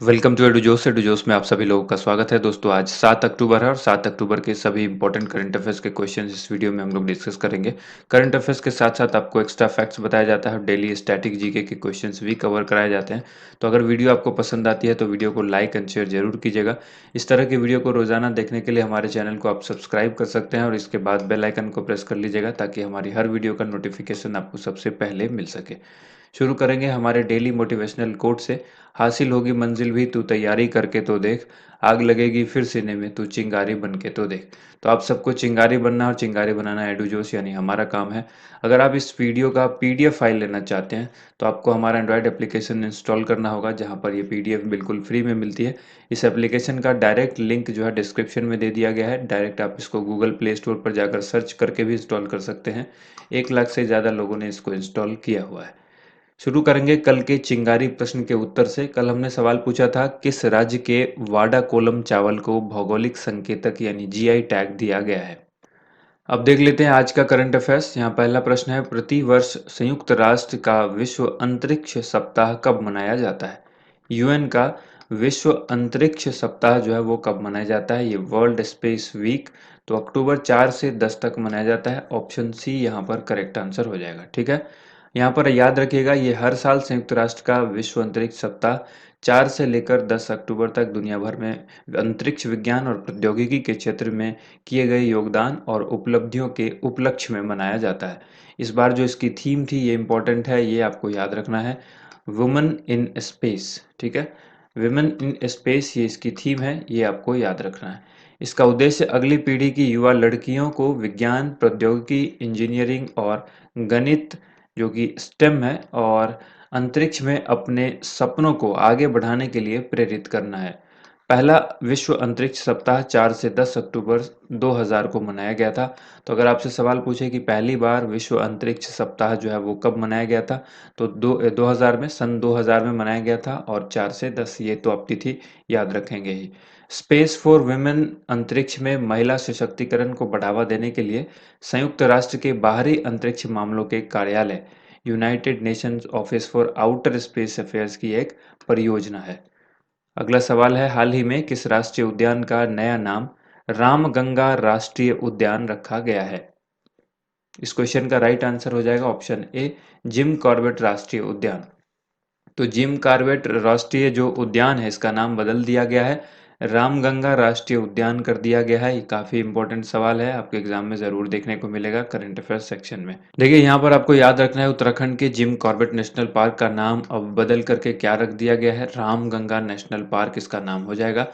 Welcome to एडुजोस में आप सभी लोगों का स्वागत है दोस्तों। आज 7 अक्टूबर है और 7 अक्टूबर के सभी इंपॉर्टेंट करंट अफेयर्स के क्वेश्चंस इस वीडियो में हम लोग डिस्कस करेंगे। करंट अफेयर्स के साथ साथ आपको एक्स्ट्रा फैक्ट्स बताया जाता है और डेली स्टैटिक जीके के क्वेश्चंस भी कवर कराए जाते हैं। तो अगर वीडियो आपको पसंद आती है तो वीडियो को लाइक एंड शेयर जरूर कीजिएगा। इस तरह की वीडियो को रोजाना देखने के लिए हमारे चैनल को आप सब्सक्राइब कर सकते हैं और इसके बाद बेल आइकन को प्रेस कर लीजिएगा ताकि हमारी हर वीडियो का नोटिफिकेशन आपको सबसे पहले मिल सके। शुरू करेंगे हमारे डेली मोटिवेशनल कोट से। हासिल होगी मंजिल भी तू तैयारी करके तो देख, आग लगेगी फिर सीने में तू चिंगारी बन के तो देख। तो आप सबको चिंगारी बनना और चिंगारी बनाना एडुजोस यानी हमारा काम है। अगर आप इस वीडियो का पीडीएफ फाइल लेना चाहते हैं तो आपको हमारा एंड्रॉयड एप्लीकेशन इंस्टॉल करना होगा जहां पर ये पीडीएफ बिल्कुल फ्री में मिलती है। इस एप्लीकेशन का डायरेक्ट लिंक जो है डिस्क्रिप्शन में दे दिया गया है। डायरेक्ट आप इसको गूगल प्ले स्टोर पर जाकर सर्च करके भी इंस्टॉल कर सकते हैं। 1 लाख से ज़्यादा लोगों ने इसको इंस्टॉल किया हुआ है। शुरू करेंगे कल के चिंगारी प्रश्न के उत्तर से। कल हमने सवाल पूछा था किस राज्य के वाडा कोलम चावल को भौगोलिक संकेतक यानी जीआई टैग दिया गया है। अब देख लेते हैं आज का करंट अफेयर्स। यहाँ पहला प्रश्न है, प्रति वर्ष संयुक्त राष्ट्र का विश्व अंतरिक्ष सप्ताह कब मनाया जाता है। यूएन का विश्व अंतरिक्ष सप्ताह जो है वो कब मनाया जाता है। ये वर्ल्ड स्पेस वीक तो अक्टूबर 4 से 10 तक मनाया जाता है। ऑप्शन सी यहाँ पर करेक्ट आंसर हो जाएगा। ठीक है, यहाँ पर याद रखिएगा ये हर साल संयुक्त राष्ट्र का विश्व अंतरिक्ष सप्ताह 4 से लेकर 10 अक्टूबर तक दुनिया भर में अंतरिक्ष विज्ञान और प्रौद्योगिकी के क्षेत्र में किए गए योगदान और उपलब्धियों के उपलक्ष्य में मनाया जाता है। इस बार जो इसकी थीम थी ये इम्पोर्टेंट है, ये आपको याद रखना है, वुमेन इन स्पेस। ठीक है, वुमेन इन स्पेस ये इसकी थीम है, ये आपको याद रखना है। इसका उद्देश्य अगली पीढ़ी की युवा लड़कियों को विज्ञान, प्रौद्योगिकी, इंजीनियरिंग और गणित जो कि स्टेम है और अंतरिक्ष में अपने सपनों को आगे बढ़ाने के लिए प्रेरित करना है। पहला विश्व अंतरिक्ष सप्ताह 4 से 10 अक्टूबर 2000 को मनाया गया था। तो अगर आपसे सवाल पूछे कि पहली बार विश्व अंतरिक्ष सप्ताह जो है वो कब मनाया गया था, तो 2000 में, सन 2000 में मनाया गया था और 4 से 10 ये तो आप तिथि याद रखेंगे ही। स्पेस फॉर वुमेन अंतरिक्ष में महिला सशक्तिकरण को बढ़ावा देने के लिए संयुक्त राष्ट्र के बाहरी अंतरिक्ष मामलों के कार्यालय United Nations office for outer space affairs की एक परियोजना है। अगला सवाल है, हाल ही में किस राष्ट्रीय उद्यान का नया नाम रामगंगा राष्ट्रीय उद्यान रखा गया है। इस क्वेश्चन का राइट आंसर हो जाएगा ऑप्शन ए, जिम कॉर्बेट राष्ट्रीय उद्यान। तो जिम कॉर्बेट राष्ट्रीय जो उद्यान है इसका नाम बदल दिया गया है, रामगंगा राष्ट्रीय उद्यान कर दिया गया है। ये काफी इंपॉर्टेंट सवाल है, आपके एग्जाम में जरूर देखने को मिलेगा करंट अफेयर्स सेक्शन में। देखिए यहाँ पर आपको याद रखना है, उत्तराखंड के जिम कॉर्बेट नेशनल पार्क का नाम अब बदल करके क्या रख दिया गया है, रामगंगा नेशनल पार्क इसका नाम हो जाएगा।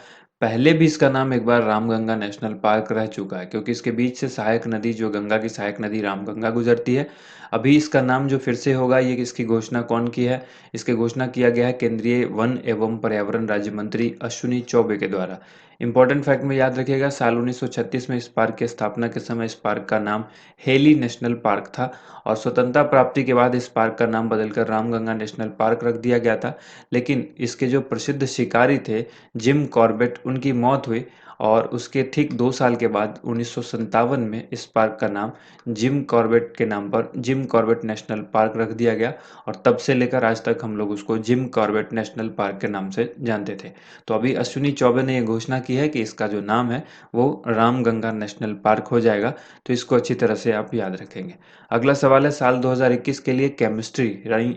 पहले भी इसका नाम एक बार रामगंगा नेशनल पार्क रह चुका है क्योंकि इसके बीच से सहायक नदी जो गंगा की सहायक नदी रामगंगा गुजरती है। अभी इसका नाम जो फिर से होगा, ये इसकी घोषणा कौन की है, इसकी घोषणा किया गया है केंद्रीय वन एवं पर्यावरण राज्य मंत्री अश्विनी चौबे के द्वारा। इंपॉर्टेंट फैक्ट में याद रखिएगा, साल 1936 में इस पार्क की स्थापना के समय इस पार्क का नाम हेली नेशनल पार्क था और स्वतंत्रता प्राप्ति के बाद इस पार्क का नाम बदलकर रामगंगा नेशनल पार्क रख दिया गया था। लेकिन इसके जो प्रसिद्ध शिकारी थे जिम कॉर्बेट, उनकी मौत हुई और उसके ठीक 2 साल के बाद 1957 में इस पार्क का नाम जिम कॉर्बेट के नाम पर जिम कॉर्बेट नेशनल पार्क रख दिया गया और तब से लेकर आज तक हम लोग उसको जिम कॉर्बेट नेशनल पार्क के नाम से जानते थे। तो अभी अश्विनी चौबे ने यह घोषणा की है कि इसका जो नाम है वो रामगंगा नेशनल पार्क हो जाएगा। तो इसको अच्छी तरह से आप याद रखेंगे। अगला सवाल है, साल 2021 के लिए केमिस्ट्री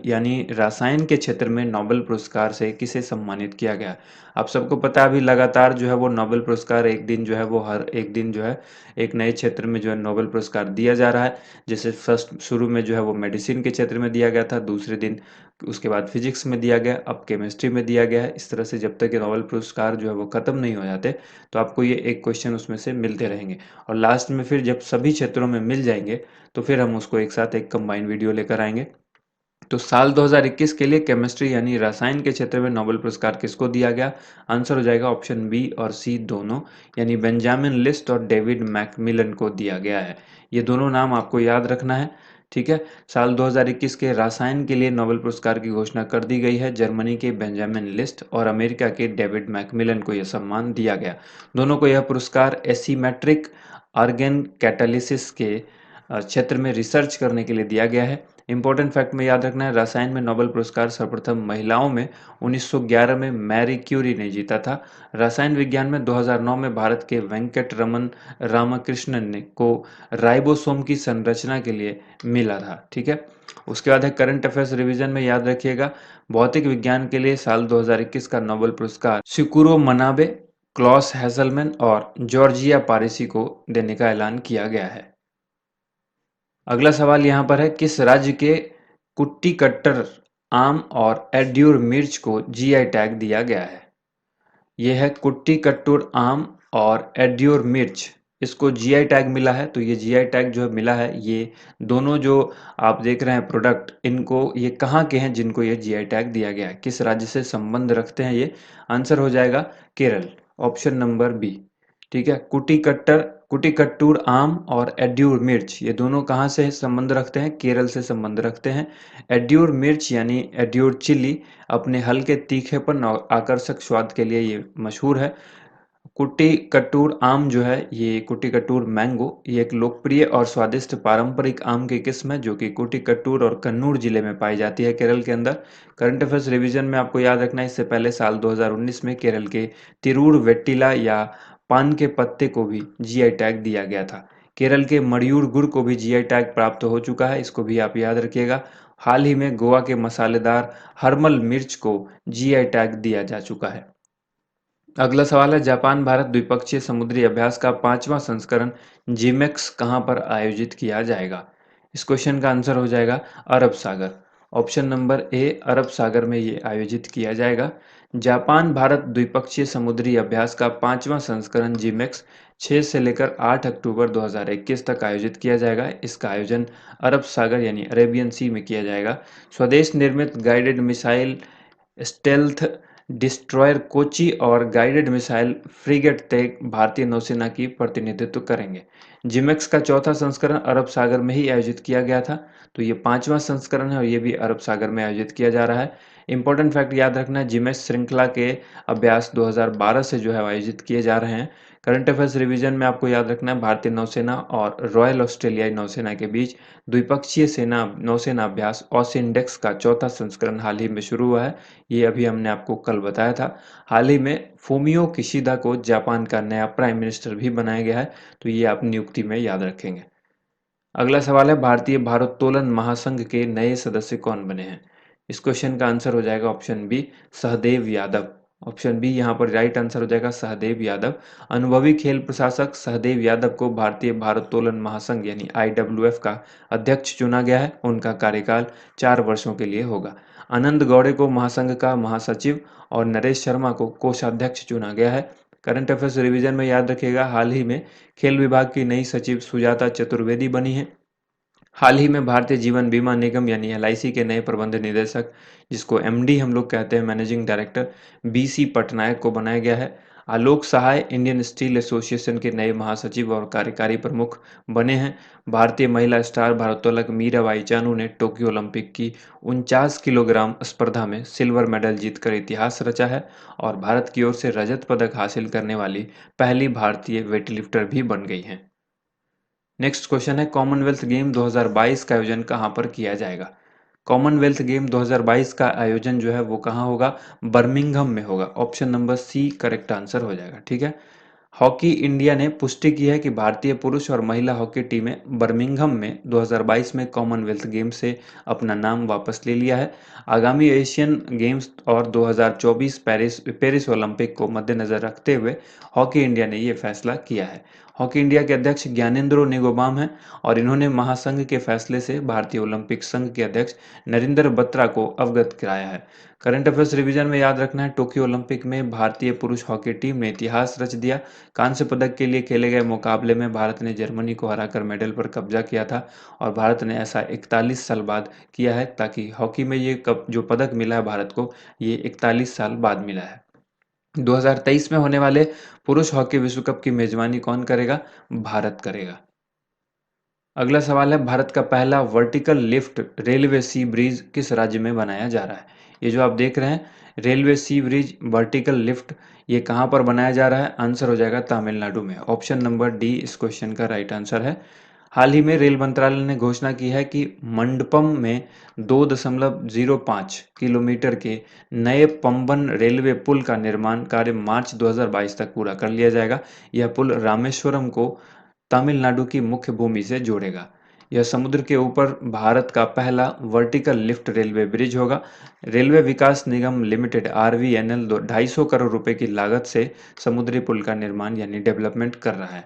यानी रसायन के क्षेत्र में नोबेल पुरस्कार से किसे सम्मानित किया गया। आप सबको पता है अभी लगातार जो है वो नोबेल पुरस्कार एक दिन जो है वो हर एक दिन जो है एक नए क्षेत्र में जो है नोबेल पुरस्कार दिया जा रहा है। जैसे फर्स्ट शुरू में जो है वो मेडिसिन के क्षेत्र में दिया गया था, दूसरे दिन उसके बाद फिजिक्स में दिया गया, अब केमिस्ट्री में दिया गया है। इस तरह से जब तक ये नोबेल पुरस्कार जो है वो खत्म नहीं हो जाते तो आपको ये एक क्वेश्चन उसमें से मिलते रहेंगे और लास्ट में फिर जब सभी क्षेत्रों में मिल जाएंगे तो फिर हम उसको एक साथ एक कंबाइंड वीडियो लेकर आएंगे। तो साल 2021 के लिए केमिस्ट्री यानी रसायन के क्षेत्र में नोबेल पुरस्कार किसको दिया गया। आंसर हो जाएगा ऑप्शन बी और सी दोनों, यानी बेंजामिन लिस्ट और डेविड मैकमिलन को दिया गया है। ये दोनों नाम आपको याद रखना है। ठीक है, साल 2021 के रसायन के लिए नोबेल पुरस्कार की घोषणा कर दी गई है। जर्मनी के बेंजामिन लिस्ट और अमेरिका के डेविड मैकमिलन को यह सम्मान दिया गया। दोनों को यह पुरस्कार एसीमेट्रिक ऑर्गेन कैटालिसिस के क्षेत्र में रिसर्च करने के लिए दिया गया है। इंपॉर्टेंट फैक्ट में याद रखना है, रसायन में नोबेल पुरस्कार सर्वप्रथम महिलाओं में 1911 में मैरी क्यूरी ने जीता था। रसायन विज्ञान में 2009 में भारत के वेंकट रमन रामकृष्णन ने को राइबोसोम की संरचना के लिए मिला था। ठीक है, उसके बाद है करंट अफेयर्स रिवीजन में याद रखिएगा, भौतिक विज्ञान के लिए साल 2021 का नोबेल पुरस्कार शिकुरो मनाबे, क्लॉस हैजलमैन और जॉर्जिया पारिसी को देने का ऐलान किया गया है। अगला सवाल यहाँ पर है, किस राज्य के कुट्टी कट्टर आम और एड्यूर मिर्च को जीआई टैग दिया गया है? ये है कुट्टी कट्टूर आम और एड्यूर मिर्च, इसको जीआई टैग मिला है। तो ये जीआई टैग जो मिला है, ये दोनों जो आप देख रहे हैं प्रोडक्ट, इनको ये कहाँ के हैं जिनको ये जीआई टैग दिया गया है, किस राज्य से संबंध रखते हैं? ये आंसर हो जाएगा केरल, ऑप्शन नंबर बी। ठीक है, कुटीकट्टूर आम और एड्यूर मिर्च, ये दोनों कहाँ से संबंध रखते हैं? केरल से संबंध रखते हैं। एड्यूर मिर्च यानी एड्यूर चिली अपने हल्के तीखेपन और आकर्षक स्वाद के लिए ये मशहूर है। कुटीकट्टूर आम जो है, ये कुटीकट्टूर मैंगो, ये एक लोकप्रिय और स्वादिष्ट पारंपरिक आम की किस्म है जो कि कुटीकट्टूर और कन्नूर जिले में पाई जाती है केरल के अंदर। करंट अफेयर्स रिवीजन में आपको याद रखना है, इससे पहले साल 2019 में केरल के तिरूर वेट्टिला या पान के पत्ते को भी जीआई टैग दिया गया था। केरल के मड़यूर गुड़ को भी जीआई टैग प्राप्त हो चुका है, इसको भी आप याद रखिएगा। हाल ही में गोवा के मसालेदार हरमल मिर्च को जीआई टैग दिया जा चुका है। अगला सवाल है, जापान भारत द्विपक्षीय समुद्री अभ्यास का 5वां संस्करण जिमेक्स कहां पर आयोजित किया जाएगा? इस क्वेश्चन का आंसर हो जाएगा अरब सागर, ऑप्शन नंबर ए, अरब सागर में ये आयोजित किया जाएगा। जापान भारत द्विपक्षीय समुद्री अभ्यास का 5वां संस्करण जिमेक्स 6 से लेकर 8 अक्टूबर 2021 तक आयोजित किया जाएगा। इसका आयोजन अरब सागर यानी अरेबियन सी में किया जाएगा। स्वदेश निर्मित guided missile stealth destroyer Kochi और गाइडेड मिसाइल फ्रिगेट तेग भारतीय नौसेना की प्रतिनिधित्व करेंगे। जिमेक्स का चौथा संस्करण अरब सागर में ही आयोजित किया गया था, तो ये 5वां संस्करण है और ये भी अरब सागर में आयोजित किया जा रहा है। इंपॉर्टेंट फैक्ट याद रखना है, जिमेक्स श्रृंखला के अभ्यास 2012 से जो है आयोजित किए जा रहे हैं। करंट अफेयर्स रिवीजन में आपको याद रखना है, भारतीय नौसेना और रॉयल ऑस्ट्रेलियाई नौसेना के बीच द्विपक्षीय सेना नौसेना अभ्यास ऑसिंडेक्स का चौथा संस्करण हाल ही में शुरू हुआ है। ये अभी हमने आपको कल बताया था। हाल ही में फूमियो किशिदा को जापान का नया प्राइम मिनिस्टर भी बनाया गया है, तो ये आप नियुक्ति में याद रखेंगे। अगला सवाल है, भारतीय भारोत्तोलन महासंघ के नए सदस्य कौन बने हैं? इस क्वेश्चन का आंसर हो जाएगा option B, Sahdev Yadav. Option B यहाँ पर राइट आंसर हो जाएगा, सहदेव यादव। अनुभवी खेल प्रशासक सहदेव यादव को भारतीय भारोत्तोलन महासंघ यानी आईडब्ल्यूएफ का अध्यक्ष चुना गया है। उनका कार्यकाल 4 वर्षों के लिए होगा। आनंद गौड़े को महासंघ का महासचिव और नरेश शर्मा को कोषाध्यक्ष चुना गया है। करंट अफेयर्स रिवीजन में याद रखिएगा, हाल ही में खेल विभाग की नई सचिव सुजाता चतुर्वेदी बनी है। हाल ही में भारतीय जीवन बीमा निगम यानी एलआईसी के नए प्रबंध निदेशक, जिसको एमडी हम लोग कहते हैं, मैनेजिंग डायरेक्टर, बीसी पटनायक को बनाया गया है। आलोक सहाय इंडियन स्टील एसोसिएशन के नए महासचिव और कार्यकारी प्रमुख बने हैं। भारतीय महिला स्टार भारोत्तोलक मीराबाई चानू ने टोक्यो ओलंपिक की 49 किलोग्राम स्पर्धा में सिल्वर मेडल जीतकर इतिहास रचा है और भारत की ओर से रजत पदक हासिल करने वाली पहली भारतीय वेटलिफ्टर भी बन गई हैं। नेक्स्ट क्वेश्चन है, कॉमनवेल्थ गेम 2022 का आयोजन कहां पर किया जाएगा? कॉमनवेल्थ गेम 2022 का आयोजन जो है वो कहां होगा? बर्मिंघम में होगा। Option number C correct answer हो जाएगा। ठीक है, हॉकी इंडिया ने पुष्टि की है कि भारतीय पुरुष और महिला हॉकी टीमें बर्मिंघम में 2022 में कॉमनवेल्थ गेम्स से अपना नाम वापस ले लिया है। आगामी एशियन गेम्स और 2024 पेरिस ओलंपिक को मद्देनजर रखते हुए हॉकी इंडिया ने ये फैसला किया है। हॉकी इंडिया के अध्यक्ष ज्ञानेंद्रो निंगोबाम हैं और इन्होंने महासंघ के फैसले से भारतीय ओलंपिक संघ के अध्यक्ष नरेंद्र बत्रा को अवगत कराया है। करंट अफेयर्स रिवीजन में याद रखना है, टोक्यो ओलंपिक में भारतीय पुरुष हॉकी टीम ने इतिहास रच दिया। कांस्य पदक के लिए खेले गए मुकाबले में भारत ने जर्मनी को हराकर मेडल पर कब्जा किया था और भारत ने ऐसा 41 साल बाद किया है, ताकि हॉकी में ये जो पदक मिला है भारत को, ये 41 साल बाद मिला है। 2023 में होने वाले पुरुष हॉकी विश्व कप की मेजबानी कौन करेगा? भारत करेगा। अगला सवाल है, भारत का पहला वर्टिकल लिफ्ट रेलवे सी ब्रिज किस राज्य में बनाया जा रहा है? ये जो आप देख रहे हैं रेलवे सी ब्रिज वर्टिकल लिफ्ट, ये कहां पर बनाया जा रहा है? आंसर हो जाएगा तमिलनाडु में। ऑप्शन नंबर डी इस क्वेश्चन का राइट आंसर है। हाल ही में रेल मंत्रालय ने घोषणा की है कि मंडपम में 2.05 किलोमीटर के नए पंबन रेलवे पुल का निर्माण कार्य मार्च 2022 तक पूरा कर लिया जाएगा। यह पुल रामेश्वरम को तमिलनाडु की मुख्य भूमि से जोड़ेगा। यह समुद्र के ऊपर भारत का पहला वर्टिकल लिफ्ट रेलवे ब्रिज होगा। रेलवे विकास निगम लिमिटेड (आरवीएनएल) 250 करोड़ रुपए की लागत से समुद्री पुल का निर्माण यानी डेवलपमेंट कर रहा है।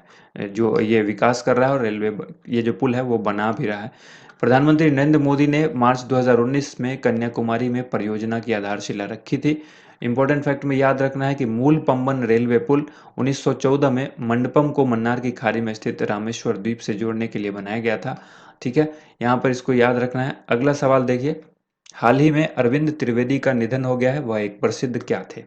जो ये विकास कर रहा है और रेलवे ये जो पुल है वो बना भी रहा है। प्रधानमंत्री नरेंद्र मोदी ने मार्च 2019 में कन्याकुमारी में परियोजना की आधारशिला रखी थी। इंपॉर्टेंट फैक्ट में याद रखना है कि मूल पंबन रेलवे पुल 1914 में मंडपम को मन्नार की खाड़ी में स्थित रामेश्वर द्वीप से जोड़ने के लिए बनाया गया था। ठीक है, यहाँ पर इसको याद रखना है। अगला सवाल देखिए, हाल ही में अरविंद त्रिवेदी का निधन हो गया है, वह एक प्रसिद्ध क्या थे?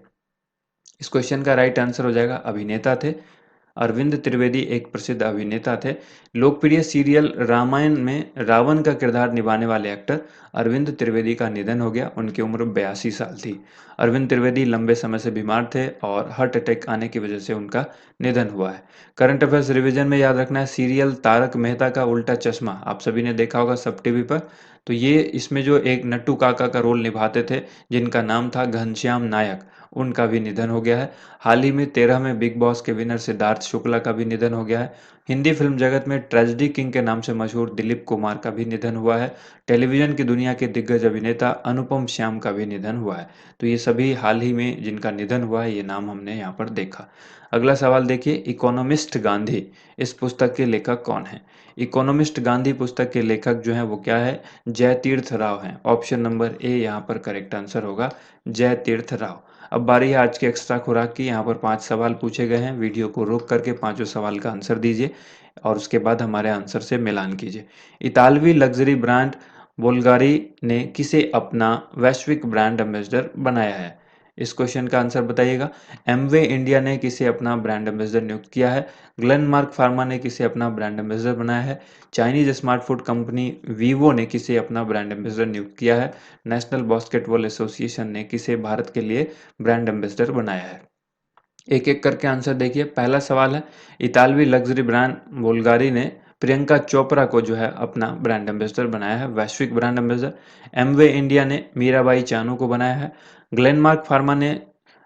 इस क्वेश्चन का राइट आंसर हो जाएगा अभिनेता थे। अरविंद त्रिवेदी एक प्रसिद्ध अभिनेता थे। लोकप्रिय सीरियल रामायण में रावण का किरदार निभाने वाले एक्टर अरविंद त्रिवेदी का निधन हो गया। उनकी उम्र 82 साल थी। अरविंद त्रिवेदी लंबे समय से बीमार थे और हार्ट अटैक आने की वजह से उनका निधन हुआ है। करंट अफेयर्स रिवीजन में याद रखना है, सीरियल तारक मेहता का उल्टा चश्मा आप सभी ने देखा होगा सब टीवी पर। तो ये इसमें जो एक नट्टू काका का रोल निभाते थे जिनका नाम था घनश्याम नायक, उनका भी निधन हो गया है। हाल ही में 13वें बिग बॉस के विनर सिद्धार्थ शुक्ला का भी निधन हो गया है। हिंदी फिल्म जगत में ट्रेजेडी किंग के नाम से मशहूर दिलीप कुमार का भी निधन हुआ है। टेलीविजन की दुनिया के दिग्गज अभिनेता अनुपम श्याम का भी निधन हुआ है। तो ये सभी हाल ही में जिनका निधन हुआ है ये नाम हमने यहाँ पर देखा। अगला सवाल देखिए, इकोनॉमिस्ट गांधी इस पुस्तक के लेखक कौन है? इकोनॉमिस्ट गांधी पुस्तक के लेखक जो है वो क्या है? जयतीर्थ राव हैं। ऑप्शन नंबर ए यहाँ पर करेक्ट आंसर होगा, जयतीर्थ राव। अब बारी है आज के एक्स्ट्रा खुराक की। यहाँ पर 5 सवाल पूछे गए हैं। वीडियो को रोक करके पाँचों सवाल का आंसर दीजिए और उसके बाद हमारे आंसर से मिलान कीजिए। इतालवी लग्जरी ब्रांड बुल्गारी ने किसे अपना वैश्विक ब्रांड एम्बेसडर बनाया है? इस क्वेश्चन का आंसर बताइएगा। एमवे इंडिया ने किसे अपना ब्रांड एम्बेसडर नियुक्त किया है? ग्लेनमार्क फार्मा ने किसे अपना ब्रांड एम्बेसडर बनाया है? Chinese smart food company Vivo ने किसे अपना ब्रांड एम्बेसडर नियुक्त किया है? नेशनल बास्केटबॉल एसोसिएशन ने किसे भारत के लिए ब्रांड एम्बेसडर बनाया है? एक-एक करके आंसर देखिए। पहला सवाल है, इतालवी लग्जरी ब्रांड बुल्गारी ने प्रियंका चोपड़ा को जो है अपना ब्रांड एम्बेसडर बनाया है, वैश्विक ब्रांड एम्बेसडर। एमवे इंडिया ने मीराबाई चानू को बनाया है। ग्लेनमार्क फार्मा ने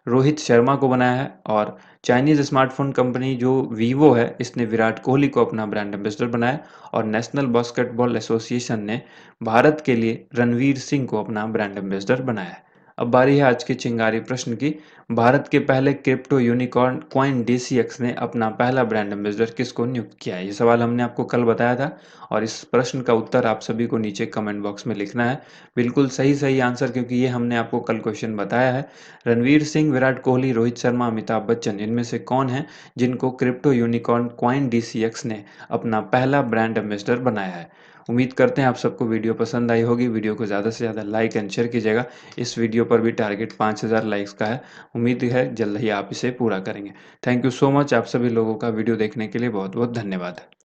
रोहित शर्मा को बनाया है और चाइनीज स्मार्टफोन कंपनी जो वीवो है इसने विराट कोहली को अपना ब्रांड एम्बेसडर बनाया और नेशनल बास्केटबॉल एसोसिएशन ने भारत के लिए रणवीर सिंह को अपना ब्रांड एम्बेसडर बनाया है। अब बारी है आज के चिंगारी प्रश्न की। भारत के पहले क्रिप्टो यूनिकॉर्न कॉइन डीसीएक्स ने अपना पहला ब्रांड एम्बेसडर किसको नियुक्त किया है? ये सवाल हमने आपको कल बताया था और इस प्रश्न का उत्तर आप सभी को नीचे कमेंट बॉक्स में लिखना है। बिल्कुल सही आंसर, क्योंकि ये हमने आपको कल क्वेश्चन बताया है। रणवीर सिंह, विराट कोहली, रोहित शर्मा, अमिताभ बच्चन इनमें से कौन है जिनको क्रिप्टो यूनिकॉर्न कॉइन डीसीएक्स ने अपना पहला ब्रांड एम्बेसडर बनाया है? उम्मीद करते हैं आप सबको वीडियो पसंद आई होगी। वीडियो को ज़्यादा से ज़्यादा लाइक एंड शेयर कीजिएगा। इस वीडियो पर भी टारगेट 5000 लाइक्स का है। उम्मीद है जल्द ही आप इसे पूरा करेंगे। Thank you so much. आप सभी लोगों का वीडियो देखने के लिए बहुत-बहुत धन्यवाद।